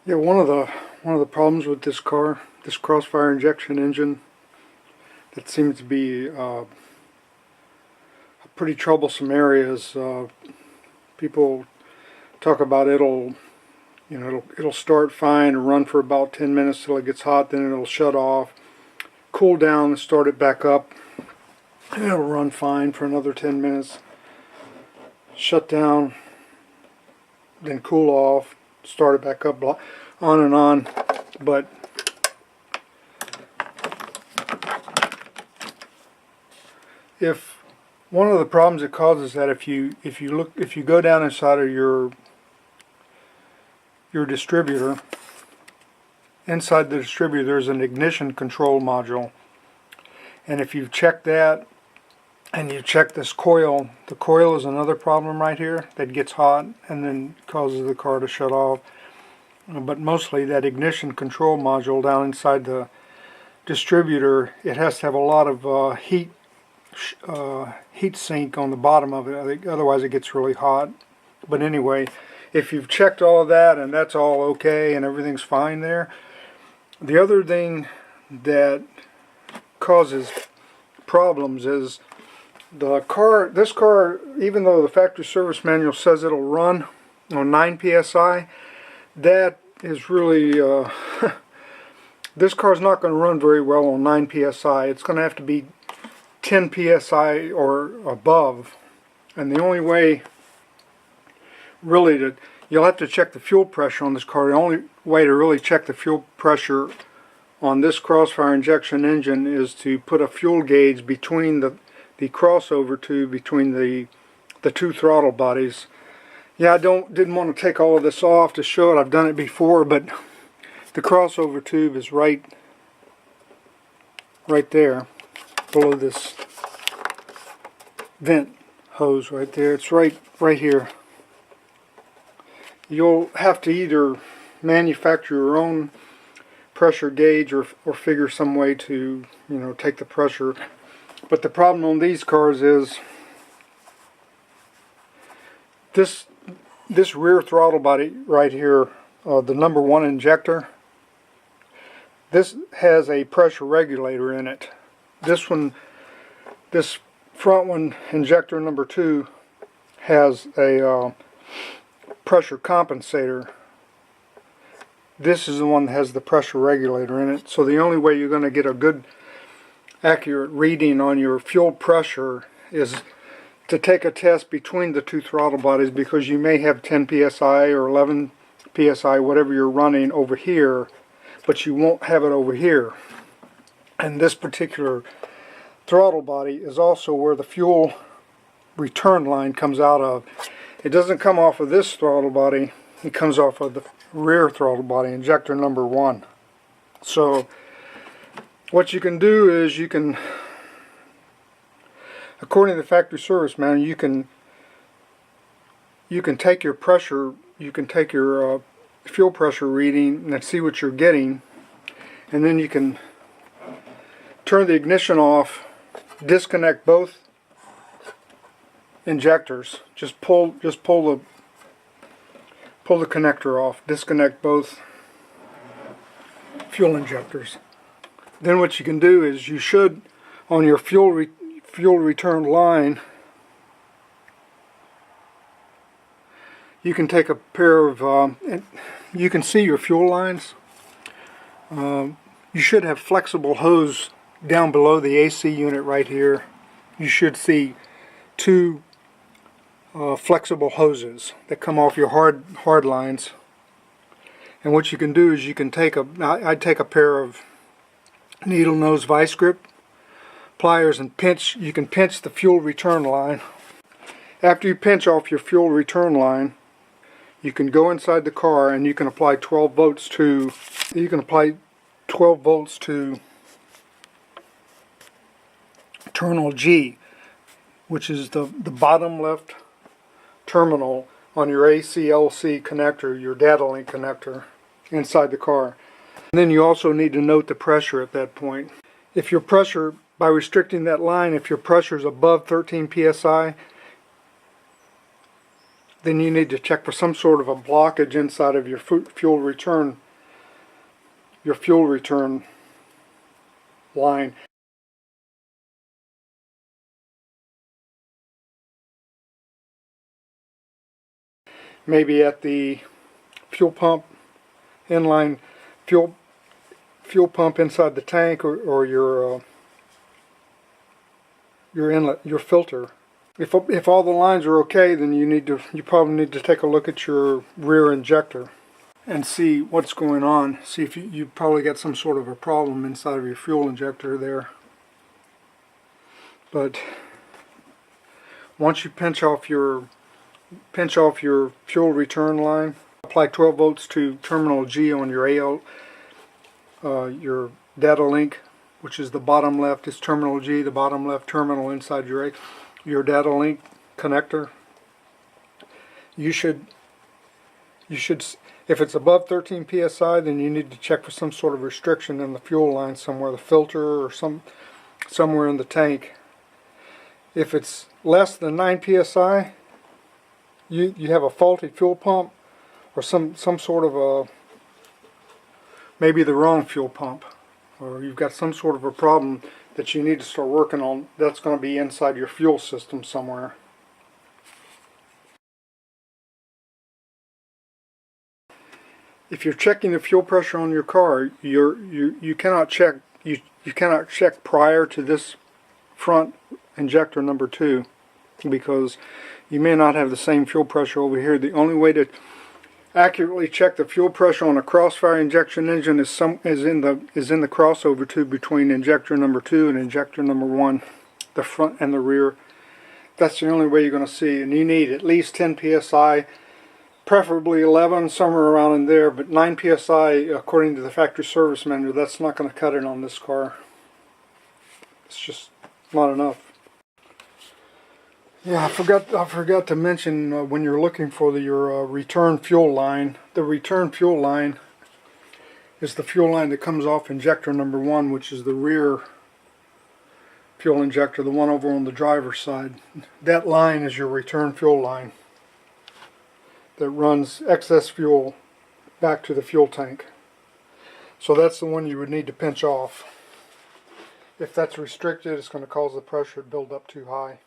Yeah, one of the problems with this car, this crossfire injection engine, that seems to be a pretty troublesome area is people talk about it'll start fine and run for about 10 minutes till it gets hot, then it'll shut off, cool down and start it back up, and it'll run fine for another 10 minutes, shut down, then cool off, start it back up, on and on. But if one of the problems it causes that if you go down inside of your distributor, inside the distributor there's an ignition control module, and if you've checked that and you check this coil, the coil is another problem right here that gets hot and then causes the car to shut off. But mostly that ignition control module down inside the distributor, it has to have a lot of heat sink on the bottom of it. I think otherwise it gets really hot. But anyway, if you've checked all of that and that's all okay and everything's fine there, the other thing that causes problems is this car, even though the factory service manual says it'll run on 9 psi, that is really this car's not going to run very well on 9 psi. It's going to have to be 10 psi or above, and the only way really you'll have to check the fuel pressure on this car. The only way to really check the fuel pressure on this crossfire injection engine is to put a fuel gauge between the crossover tube between the two throttle bodies. Yeah, I didn't want to take all of this off to show it. I've done it before, but the crossover tube is right there below this vent hose right there. It's right here. You'll have to either manufacture your own pressure gauge or figure some way to, take the pressure. But the problem on these cars is this rear throttle body right here, the number 1 injector, this has a pressure regulator in it. This front one, injector number 2, has a pressure compensator. This is the one that has the pressure regulator in it. So the only way you're going to get a good accurate reading on your fuel pressure is to take a test between the two throttle bodies, because you may have 10 psi or 11 psi, whatever you're running over here, but you won't have it over here. And this particular throttle body is also where the fuel return line comes out of. It doesn't come off of this throttle body, it comes off of the rear throttle body, injector number 1. So what you can do is according to the factory service manual, you can take your pressure, you can take your fuel pressure reading and see what you're getting, and then you can turn the ignition off, disconnect both injectors. Just pull the connector off, disconnect both fuel injectors. Then what you can do is you should, on your fuel return line, you can take a pair of you can see your fuel lines. You should have flexible hose down below the AC unit right here. You should see 2 flexible hoses that come off your hard lines. And what you can do is you can take I'd take a pair of needle nose vice grip pliers and you can pinch the fuel return line. After you pinch off your fuel return line, you can go inside the car and you can apply 12 volts to terminal G, which is the bottom left terminal on your ACLC connector, your data link connector inside the car. And then you also need to note the pressure at that point. If your pressure, by restricting that line, if your pressure is above 13 psi, then you need to check for some sort of a blockage inside of your fuel return line. Maybe at the fuel pump, inline fuel pump inside the tank, or your inlet, your filter. If all the lines are okay, then you probably need to take a look at your rear injector and see what's going on. See if you probably got some sort of a problem inside of your fuel injector there. But once you pinch off your fuel return line, apply 12 volts to terminal G on your your data link, which is the bottom left is terminal G, the bottom left terminal inside your data link connector. You should, if it's above 13 psi, then you need to check for some sort of restriction in the fuel line somewhere, the filter or somewhere in the tank. If it's less than 9 psi, you have a faulty fuel pump, or some sort of a, maybe the wrong fuel pump, or you've got some sort of a problem that you need to start working on. That's going to be inside your fuel system somewhere. If you're checking the fuel pressure on your car, you cannot check prior to this front injector number 2, because you may not have the same fuel pressure over here. The only way to accurately check the fuel pressure on a crossfire injection engine is in the crossover tube between injector number 2 and injector number 1, the front and the rear. That's the only way you're going to see, and you need at least 10 psi, preferably 11, somewhere around in there, but 9 psi according to the factory service manual, that's not going to cut it on this car. It's just not enough. Yeah, I forgot to mention, when you're looking for your return fuel line, the return fuel line is the fuel line that comes off injector number 1, which is the rear fuel injector, the one over on the driver's side. That line is your return fuel line that runs excess fuel back to the fuel tank. So that's the one you would need to pinch off. If that's restricted, it's going to cause the pressure to build up too high.